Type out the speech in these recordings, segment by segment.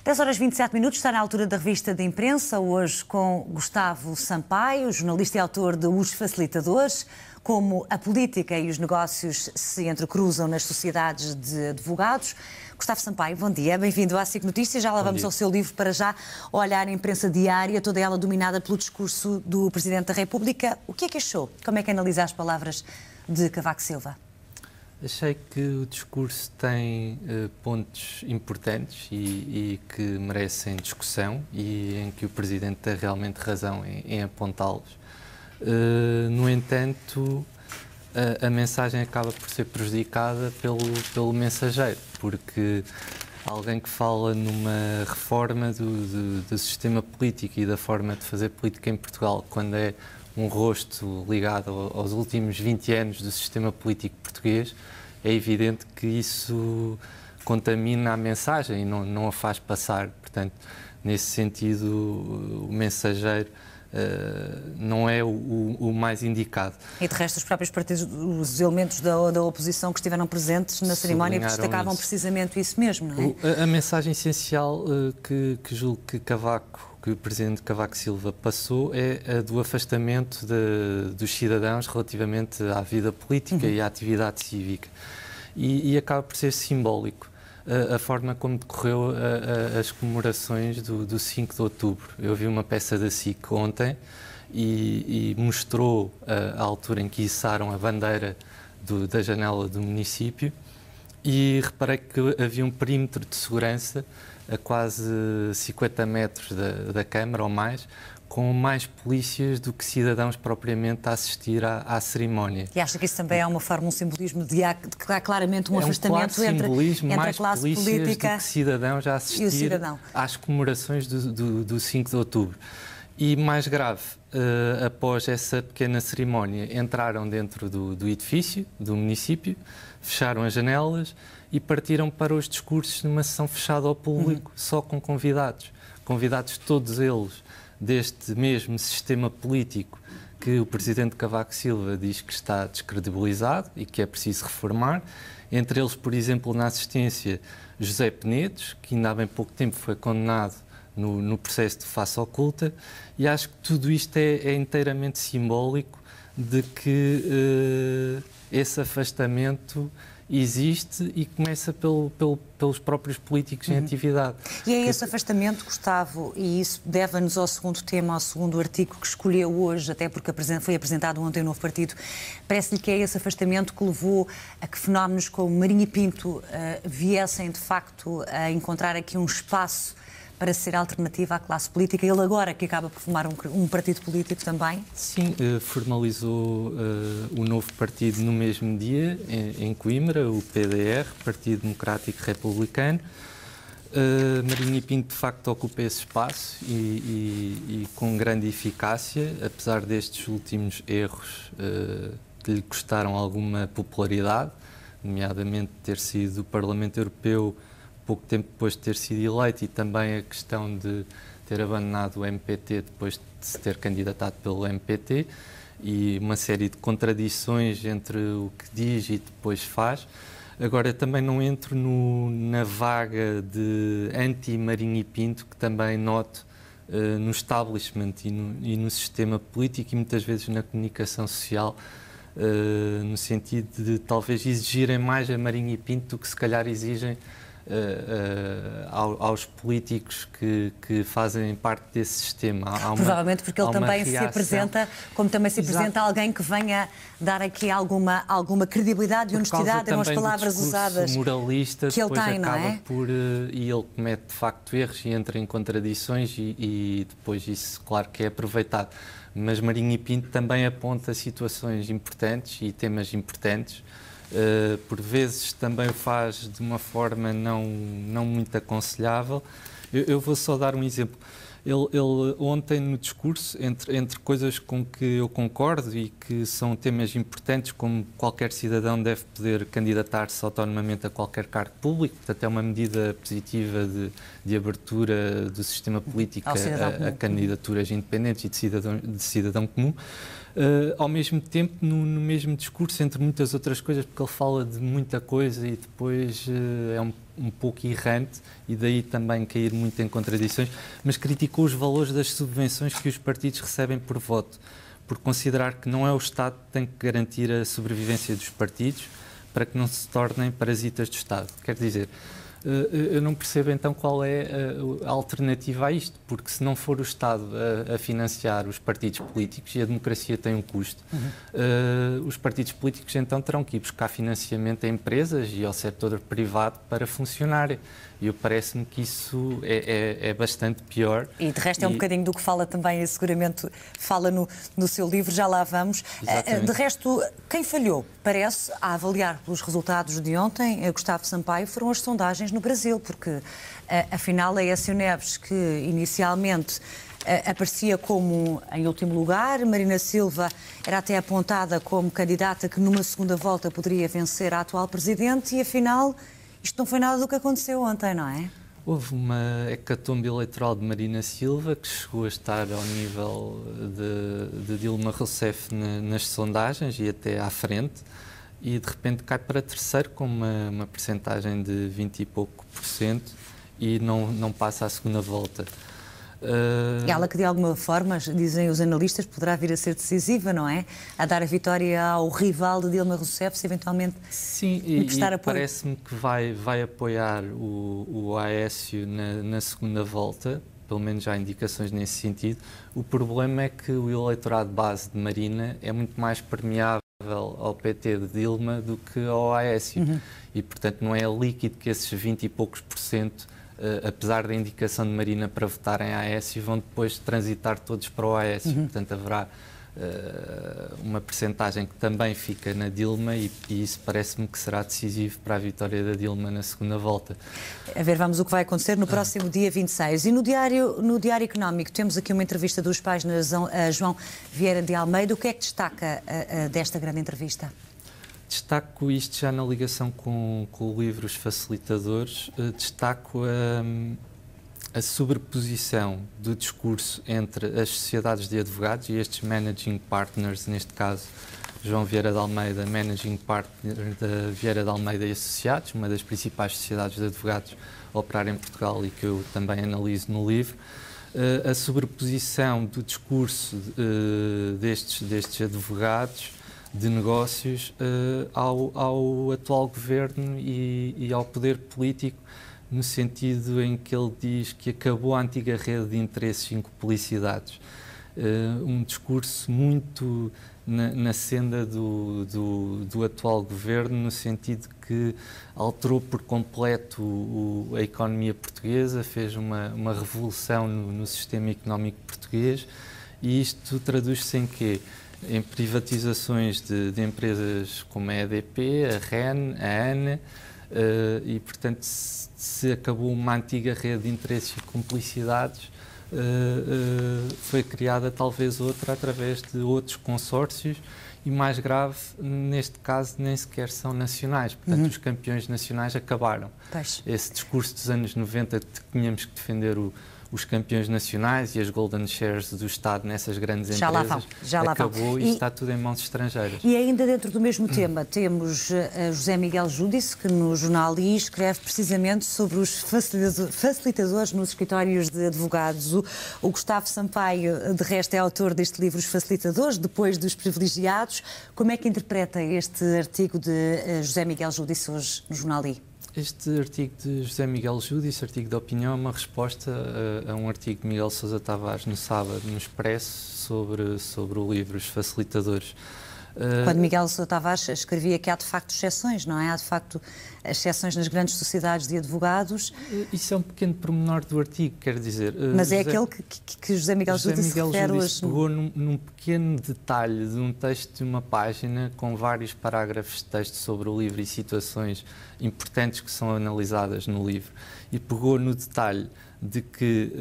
10 horas 27 minutos, está na altura da revista de imprensa, hoje com Gustavo Sampaio, jornalista e autor de Os Facilitadores, como a política e os negócios se entrecruzam nas sociedades de advogados. Gustavo Sampaio, bom dia, bem-vindo à SIC Notícias. Já lá vamos ao seu livro para já olhar a imprensa diária, toda ela dominada pelo discurso do Presidente da República. O que é que achou? Como é que analisa as palavras de Cavaco Silva? Achei que o discurso tem pontos importantes e que merecem discussão e em que o Presidente tem realmente razão em apontá-los. No entanto, a mensagem acaba por ser prejudicada pelo mensageiro, porque alguém que fala numa reforma do sistema político e da forma de fazer política em Portugal, quando é um rosto ligado aos últimos 20 anos do sistema político português, é evidente que isso contamina a mensagem e não a faz passar. Portanto, nesse sentido, o mensageiro não é o mais indicado. E de resto, os próprios partidos, os elementos da oposição que estiveram presentes na cerimónia destacavam precisamente isso mesmo, não é? A mensagem essencial que julgo que o Presidente Cavaco Silva passou é a do afastamento dos cidadãos relativamente à vida política e à atividade cívica. E acaba por ser simbólico a forma como decorreu as comemorações do 5 de outubro. Eu vi uma peça da SIC ontem e mostrou a altura em que içaram a bandeira da janela do município e reparei que havia um perímetro de segurança a quase 50 metros da Câmara ou mais, com mais polícias do que cidadãos propriamente a assistir à cerimónia. E acha que isso também é uma forma, um simbolismo de que há claramente um afastamento entre a classe política do que cidadãos a assistir às comemorações do 5 de outubro. E mais grave, após essa pequena cerimónia, entraram dentro do edifício, do município, fecharam as janelas e partiram para os discursos numa sessão fechada ao público, só com convidados. Convidados todos eles deste mesmo sistema político que o Presidente Cavaco Silva diz que está descredibilizado e que é preciso reformar. Entre eles, por exemplo, na assistência, José Penedos, que ainda há bem pouco tempo foi condenado no processo de face oculta, e acho que tudo isto é inteiramente simbólico de que esse afastamento existe e começa pelos próprios políticos em atividade. E é esse afastamento, Gustavo, e isso leva-nos ao segundo tema, ao segundo artigo que escolheu hoje, até porque foi apresentado ontem um novo partido. Parece-lhe que é esse afastamento que levou a que fenómenos como Marinho e Pinto viessem, de facto, a encontrar aqui um espaço para ser alternativa à classe política. Ele agora que acaba por formar um partido político também? Sim, formalizou o novo partido no mesmo dia, em Coimbra, o PDR, Partido Democrático Republicano. Marinho e Pinto, de facto, ocupa esse espaço e com grande eficácia, apesar destes últimos erros que lhe custaram alguma popularidade, nomeadamente ter sido do Parlamento Europeu pouco tempo depois de ter sido eleito e também a questão de ter abandonado o MPT depois de se ter candidatado pelo MPT e uma série de contradições entre o que diz e depois faz. Agora, também não entro na vaga de anti-Marinho e Pinto, que também noto no establishment e no sistema político e muitas vezes na comunicação social, no sentido de talvez exigirem mais a Marinho e Pinto do que se calhar exigem aos políticos que fazem parte desse sistema. Provavelmente porque ele também se apresenta, como também se apresenta alguém que venha dar aqui alguma credibilidade e honestidade, eram as palavras usadas moralista, que ele tem, não é? E ele comete de facto erros e entra em contradições e depois isso, claro que é aproveitado. Mas Marinho e Pinto também aponta situações importantes e temas importantes. Por vezes também o faz de uma forma não muito aconselhável. Eu vou só dar um exemplo. Ele ontem no discurso, entre coisas com que eu concordo e que são temas importantes, como qualquer cidadão deve poder candidatar-se autonomamente a qualquer cargo público, portanto é uma medida positiva de abertura do sistema político a candidaturas independentes e de cidadão comum. ao mesmo tempo, no mesmo discurso, entre muitas outras coisas, porque ele fala de muita coisa e depois é um pouco errante e daí também cair muito em contradições, mas criticou os valores das subvenções que os partidos recebem por voto, por considerar que não é o Estado que tem que garantir a sobrevivência dos partidos para que não se tornem parasitas do Estado. Quer dizer, eu não percebo então qual é a alternativa a isto, porque se não for o Estado a financiar os partidos políticos, e a democracia tem um custo, os partidos políticos então terão que ir buscar financiamento a empresas e ao setor privado para funcionarem. E parece-me que isso é bastante pior. E de resto é um bocadinho do que fala também, e seguramente fala no seu livro, já lá vamos. De resto, quem falhou, parece, a avaliar pelos resultados de ontem, Gustavo Sampaio, foram as sondagens no Brasil, porque afinal a Aécio Neves, que inicialmente aparecia como em último lugar, Marina Silva era até apontada como candidata que numa segunda volta poderia vencer a atual presidente e afinal isto não foi nada do que aconteceu ontem, não é? Houve uma hecatombe eleitoral de Marina Silva que chegou a estar ao nível de Dilma Rousseff nas sondagens e até à frente, e de repente cai para terceiro com uma percentagem de 20 e pouco % e não passa à segunda volta. Ela que de alguma forma, dizem os analistas, poderá vir a ser decisiva, não é? A dar a vitória ao rival de Dilma Rousseff, se eventualmente emprestar apoio. Parece-me que vai apoiar o Aécio na segunda volta, pelo menos já há indicações nesse sentido. O problema é que o eleitorado base de Marina é muito mais permeável ao PT de Dilma do que ao Aécio. E, portanto, não é líquido que esses 20 e poucos %, apesar da indicação de Marina para votarem a Aécio, vão depois transitar todos para o Aécio. Portanto, haverá uma percentagem que também fica na Dilma e isso parece-me que será decisivo para a vitória da Dilma na segunda volta. A ver, vamos o que vai acontecer no próximo dia 26. E no Diário Económico temos aqui uma entrevista dos páginas a João Vieira de Almeida. O que é que destaca desta grande entrevista? Destaco isto já na ligação com o livro Os Facilitadores, destaco a sobreposição do discurso entre as sociedades de advogados e estes managing partners, neste caso João Vieira de Almeida, managing partner da Vieira de Almeida e Associados, uma das principais sociedades de advogados a operar em Portugal e que eu também analiso no livro. A sobreposição do discurso destes advogados de negócios ao atual governo e ao poder político, no sentido em que ele diz que acabou a antiga rede de interesses em publicidades. Um discurso muito na senda do atual governo, no sentido que alterou por completo a economia portuguesa, fez uma revolução no sistema económico português, e isto traduz-se em quê? Em privatizações de empresas como a EDP, a REN, a ANA, e, portanto, se acabou uma antiga rede de interesses e cumplicidades, foi criada talvez outra através de outros consórcios e, mais grave, neste caso, nem sequer são nacionais. Portanto, os campeões nacionais acabaram. Pois. Esse discurso dos anos 90 de que tínhamos que defender os campeões nacionais e as golden shares do Estado nessas grandes empresas acabou e está tudo em mãos estrangeiras. E ainda dentro do mesmo tema temos José Miguel Júdice, que no jornal I escreve precisamente sobre os facilitadores nos escritórios de advogados. O Gustavo Sampaio, de resto, é autor deste livro, Os Facilitadores, depois dos privilegiados. Como é que interpreta este artigo de José Miguel Júdice hoje no jornal I? Este artigo de José Miguel Júdice, artigo de opinião, é uma resposta a um artigo de Miguel Sousa Tavares no sábado, no Expresso, sobre o livro Os Facilitadores. Quando Miguel Sousa Tavares escrevia que há de facto exceções, não é? Há de facto exceções nas grandes sociedades de advogados. Isso é um pequeno pormenor do artigo, quer dizer... Mas é aquele que José Miguel Júdice se refere hoje. Pegou num pequeno detalhe de um texto de uma página com vários parágrafos de texto sobre o livro e situações importantes que são analisadas no livro, e pegou no detalhe de que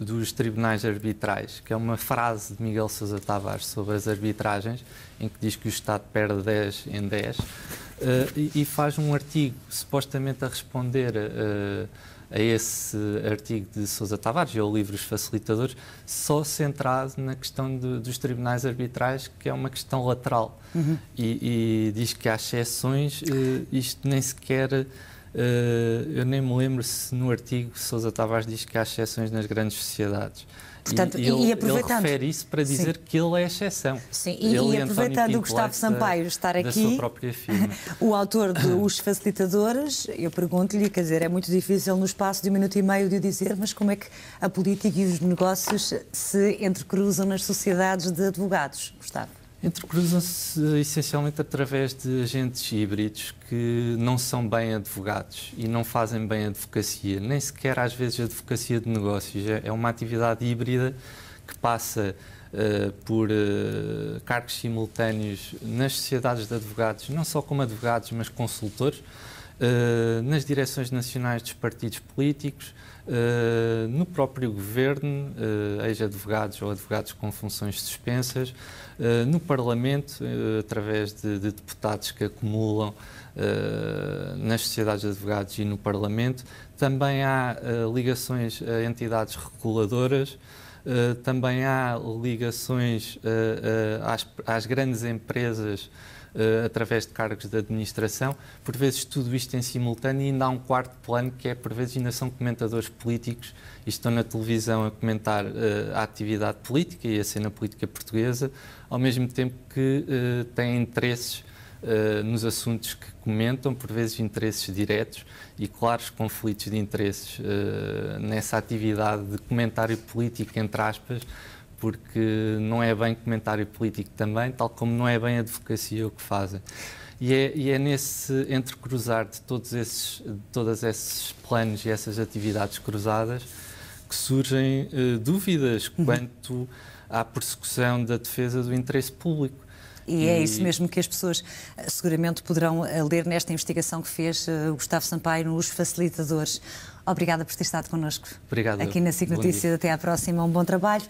dos tribunais arbitrais, que é uma frase de Miguel Sousa Tavares sobre as arbitragens, em que diz que o Estado perde 10 em 10, e faz um artigo supostamente a responder a esse artigo de Sousa Tavares e ao livro Os Facilitadores, só centrado na questão dos tribunais arbitrais, que é uma questão lateral. E diz que há exceções, isto nem sequer... eu nem me lembro se no artigo Sousa Tavares diz que há exceções nas grandes sociedades. Portanto, ele refere isso para dizer que ele é a exceção. Sim, e aproveitando o Gustavo Sampaio estar aqui, da sua própria firma. O autor de Os Facilitadores, eu pergunto-lhe, quer dizer, é muito difícil no espaço de 1 minuto e meio de o dizer, mas como é que a política e os negócios se entrecruzam nas sociedades de advogados, Gustavo? Entrecruzam-se essencialmente através de agentes híbridos que não são bem advogados e não fazem bem advocacia, nem sequer às vezes a advocacia de negócios. É uma atividade híbrida que passa por cargos simultâneos nas sociedades de advogados, não só como advogados, mas consultores, nas direções nacionais dos partidos políticos, no próprio governo, ex-advogados ou advogados com funções suspensas, no Parlamento, através de deputados que acumulam nas sociedades de advogados e no Parlamento. Também há ligações a entidades reguladoras, também há ligações às grandes empresas através de cargos de administração, por vezes tudo isto em simultâneo, e ainda há um quarto plano que é, por vezes, ainda são comentadores políticos e estão na televisão a comentar a atividade política e a cena política portuguesa, ao mesmo tempo que têm interesses nos assuntos que comentam, por vezes interesses diretos e claros conflitos de interesses nessa atividade de comentário político, entre aspas, porque não é bem comentário político também, tal como não é bem advocacia o que fazem. E é nesse entrecruzar de todos esses planos e essas atividades cruzadas que surgem dúvidas quanto à persecução da defesa do interesse público. E é isso mesmo que as pessoas seguramente poderão ler nesta investigação que fez o Gustavo Sampaio nos Facilitadores. Obrigada por ter estado connosco. Obrigado. Aqui na SIC Notícias. Até à próxima. Um bom trabalho.